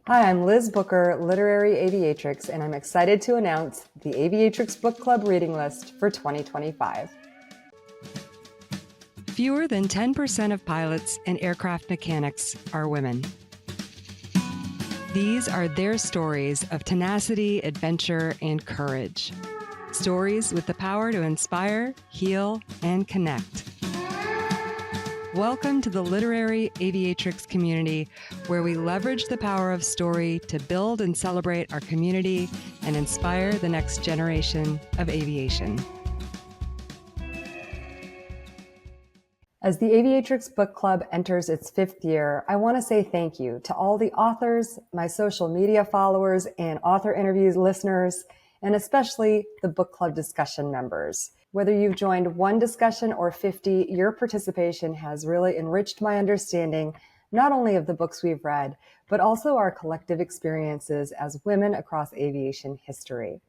Hi, I'm Liz Booker, Literary Aviatrix, and I'm excited to announce the Aviatrix Book Club reading list for 2025. Fewer than 10% of pilots and aircraft mechanics are women. These are their stories of tenacity, adventure, and courage. Stories with the power to inspire, heal, and connect. Welcome to the Literary Aviatrix community, where we leverage the power of story to build and celebrate our community and inspire the next generation of aviation. As the Aviatrix Book Club enters its 5th year, I want to say thank you to all the authors, my social media followers, and author interviews listeners, and especially the book club discussion members. Whether you've joined one discussion or 50, your participation has really enriched my understanding not only of the books we've read, but also our collective experiences as women across aviation history.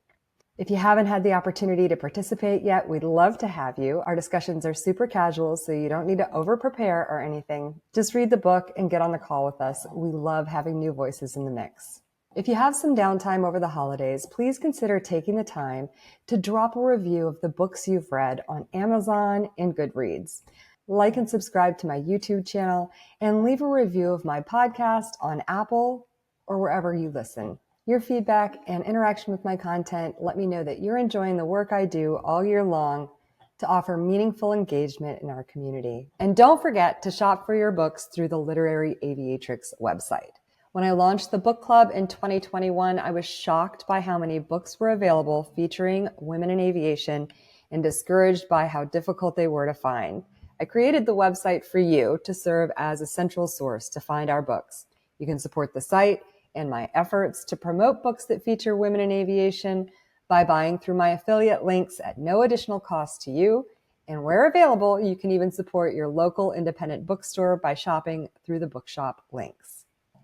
If you haven't had the opportunity to participate yet, we'd love to have you. Our discussions are super casual, so you don't need to over-prepare or anything. Just read the book and get on the call with us. We love having new voices in the mix. If you have some downtime over the holidays, please consider taking the time to drop a review of the books you've read on Amazon and Goodreads. Like and subscribe to my YouTube channel, and leave a review of my podcast on Apple or wherever you listen. Your feedback and interaction with my content let me know that you're enjoying the work I do all year long to offer meaningful engagement in our community. And don't forget to shop for your books through the Literary Aviatrix website. When I launched the book club in 2021, I was shocked by how many books were available featuring women in aviation and discouraged by how difficult they were to find. I created the website for you to serve as a central source to find our books. You can support the site and my efforts to promote books that feature women in aviation by buying through my affiliate links at no additional cost to you. And where available, you can even support your local independent bookstore by shopping through the bookshop links.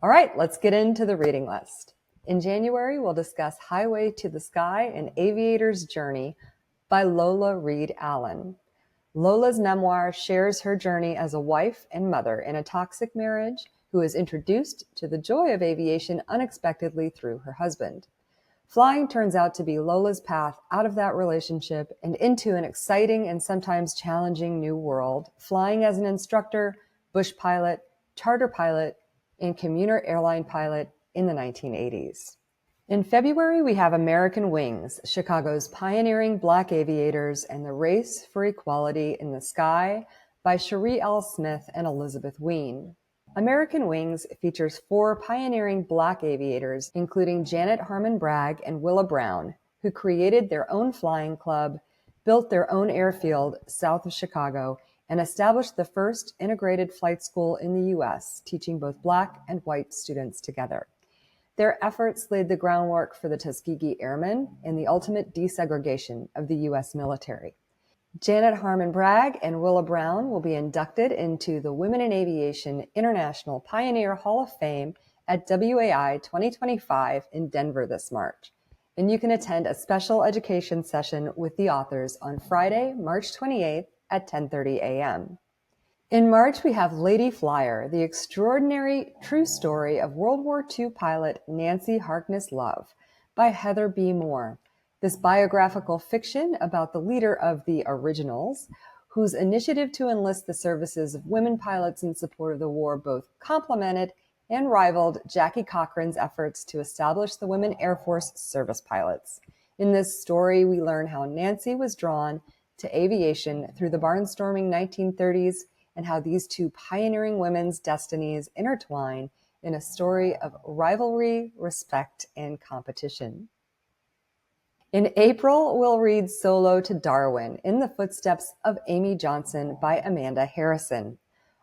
All right, let's get into the reading list. In January, we'll discuss Highway to the Sky, An Aviator's Journey by Lola Reed Allen. Lola's memoir shares her journey as a wife and mother in a toxic marriage who is introduced to the joy of aviation unexpectedly through her husband. Flying turns out to be Lola's path out of that relationship and into an exciting and sometimes challenging new world, flying as an instructor, bush pilot, charter pilot, and commuter airline pilot in the 1980s. In February, we have American Wings, Chicago's pioneering Black aviators and the race for equality in the sky by Cherie L. Smith and Elizabeth Ween. American Wings features 4 pioneering Black aviators, including Janet Harmon Bragg and Willa Brown, who created their own flying club, built their own airfield south of Chicago, and established the first integrated flight school in the U.S., teaching both Black and white students together. Their efforts laid the groundwork for the Tuskegee Airmen and the ultimate desegregation of the U.S. military. Janet Harmon Bragg and Willa Brown will be inducted into the Women in Aviation International Pioneer Hall of Fame at WAI 2025 in Denver this March. And you can attend a special education session with the authors on Friday, March 28th at 10:30 a.m. In March, we have Lady Flyer, the extraordinary true story of World War II pilot Nancy Harkness Love by Heather B. Moore. This biographical fiction about the leader of the Originals, whose initiative to enlist the services of women pilots in support of the war both complemented and rivaled Jackie Cochran's efforts to establish the Women Air Force service pilots. In this story, we learn how Nancy was drawn to aviation through the barnstorming 1930s and how these two pioneering women's destinies intertwine in a story of rivalry, respect, and competition. In April, we'll read Solo to Darwin, in the footsteps of Amy Johnson by Amanda Harrison.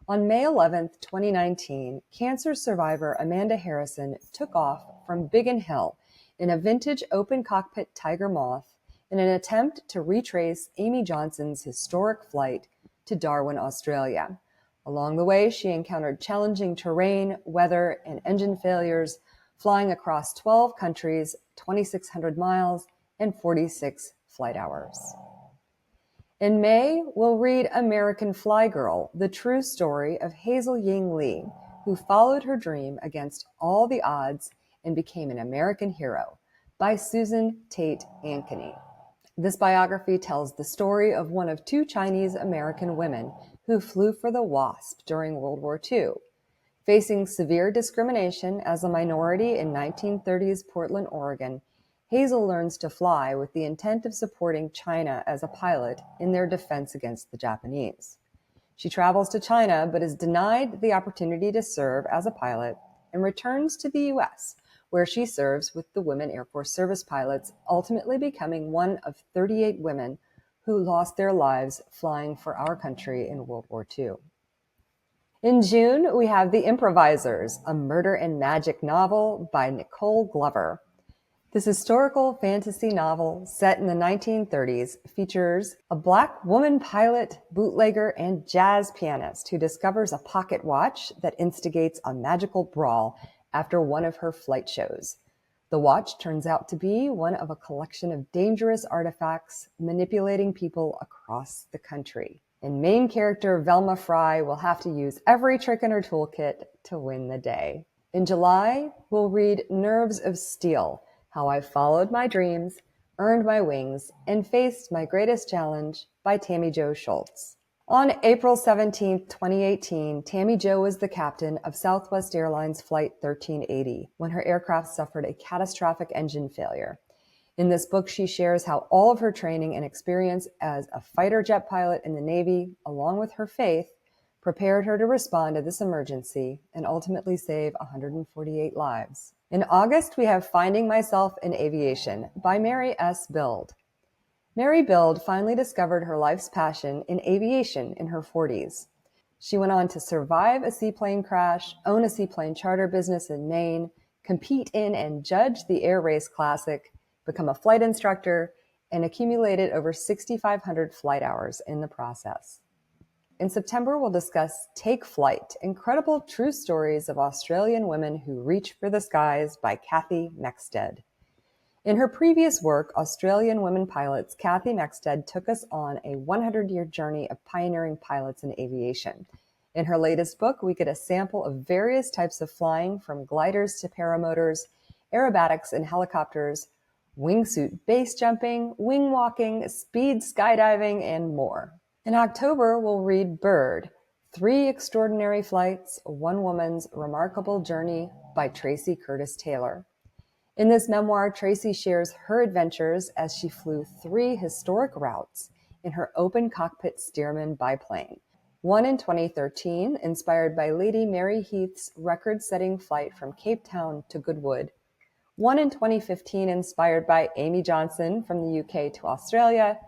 On May 11th, 2019, cancer survivor Amanda Harrison took off from Biggin Hill in a vintage open cockpit Tiger Moth in an attempt to retrace Amy Johnson's historic flight to Darwin, Australia. Along the way, she encountered challenging terrain, weather, and engine failures, flying across 12 countries, 2,600 miles, and 46 flight hours. In May, we'll read American Fly Girl, the true story of Hazel Ying Lee, who followed her dream against all the odds and became an American hero by Susan Tate Ankeny. This biography tells the story of one of two Chinese American women who flew for the WASP during World War II. Facing severe discrimination as a minority in 1930s Portland, Oregon, Hazel learns to fly with the intent of supporting China as a pilot in their defense against the Japanese. She travels to China but is denied the opportunity to serve as a pilot and returns to the U.S., where she serves with the Women Air Force Service pilots, ultimately becoming one of 38 women who lost their lives flying for our country in World War II. In June, we have The Improvisers, a murder and magic novel by Nicole Glover. This historical fantasy novel set in the 1930s features a Black woman pilot, bootlegger, and jazz pianist who discovers a pocket watch that instigates a magical brawl after one of her flight shows. The watch turns out to be one of a collection of dangerous artifacts manipulating people across the country. And main character Velma Fry will have to use every trick in her toolkit to win the day. In July, we'll read Nerves of Steel, How I Followed My Dreams, Earned My Wings, and Faced My Greatest Challenge by Tammy Jo Schultz. On April 17, 2018, Tammy Jo was the captain of Southwest Airlines Flight 1380 when her aircraft suffered a catastrophic engine failure. In this book, she shares how all of her training and experience as a fighter jet pilot in the Navy, along with her faith, prepared her to respond to this emergency and ultimately save 148 lives. In August, we have Finding Myself in Aviation by Mary S. Bild. Mary Bild finally discovered her life's passion in aviation in her 40s. She went on to survive a seaplane crash, own a seaplane charter business in Maine, compete in and judge the Air Race Classic, become a flight instructor, and accumulated over 6,500 flight hours in the process. In September, we'll discuss Take Flight, Incredible True Stories of Australian Women Who Reach for the Skies by Kathy Mexted. In her previous work, Australian Women Pilots, Kathy Mexted took us on a 100-year journey of pioneering pilots in aviation. In her latest book, we get a sample of various types of flying, from gliders to paramotors, aerobatics and helicopters, wingsuit base jumping, wing walking, speed skydiving, and more. In October, we'll read Bird, 3 Extraordinary Flights, One Woman's Remarkable Journey by Tracy Curtis Taylor. In this memoir, Tracy shares her adventures as she flew 3 historic routes in her open cockpit Stearman biplane. One in 2013, inspired by Lady Mary Heath's record-setting flight from Cape Town to Goodwood. One in 2015, inspired by Amy Johnson from the UK to Australia.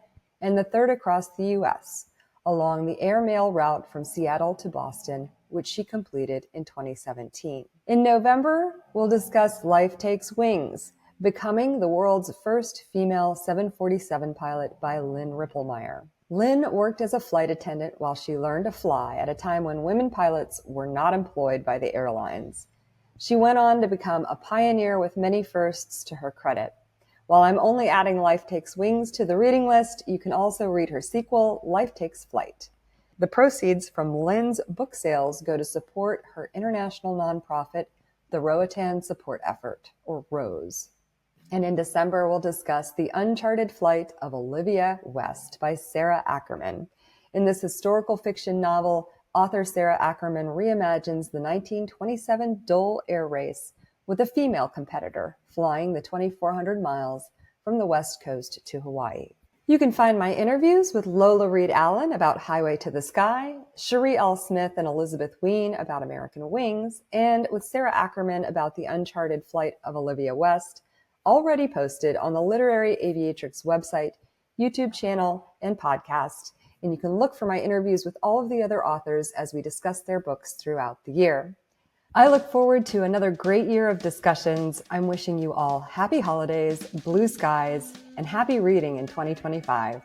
And the third across the US, along the airmail route from Seattle to Boston, which she completed in 2017. In November, we'll discuss Life Takes Wings, Becoming the World's First Female 747 Pilot by Lynn Ripplemeyer. Lynn worked as a flight attendant while she learned to fly at a time when women pilots were not employed by the airlines. She went on to become a pioneer with many firsts to her credit. While I'm only adding Life Takes Wings to the reading list, you can also read her sequel, Life Takes Flight. The proceeds from Lynn's book sales go to support her international nonprofit, the Roatan Support Effort, or ROSE. And in December, we'll discuss The Uncharted Flight of Olivia West by Sarah Ackerman. In this historical fiction novel, author Sarah Ackerman reimagines the 1927 Dole Air Race with a female competitor flying the 2,400 miles from the West Coast to Hawaii. You can find my interviews with Lola Reed Allen about Highway to the Sky, Cherie L. Smith and Elizabeth Ween about American Wings, and with Sarah Ackerman about The Uncharted Flight of Olivia West, already posted on the Literary Aviatrix website, YouTube channel, and podcast. And you can look for my interviews with all of the other authors as we discuss their books throughout the year. I look forward to another great year of discussions. I'm wishing you all happy holidays, blue skies, and happy reading in 2025.